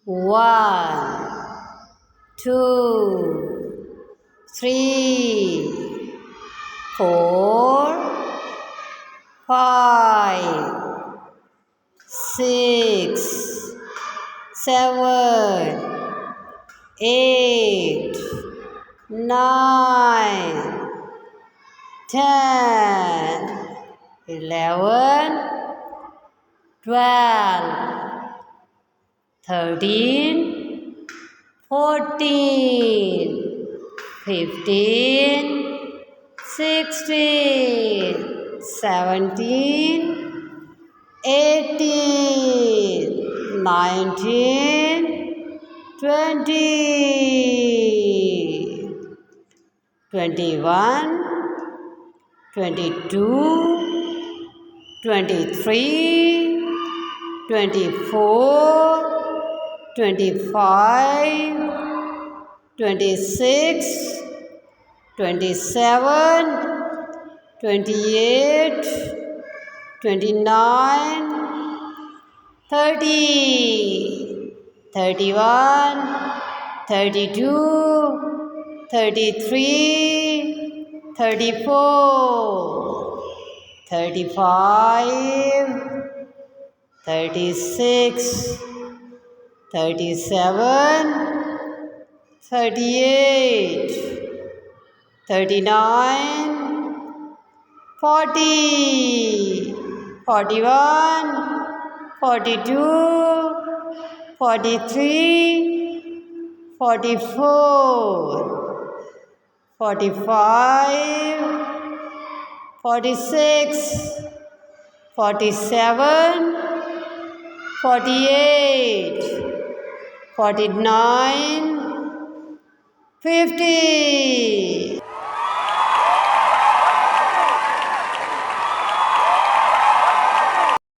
1, 2, 3, 4, 5, 6, 7, 8, 9, 10, 11, 12, 13, 14, 15, 16, 17, 18, 19, 20, 21, 22, 23, 24, 25, 26, 27, 28, 29, 30, 31, 32, 33, 34, 35, 36, 37, 38, 39, 40, 41, 42, 43, 44, 45, 46, 47, 48, 49, 50,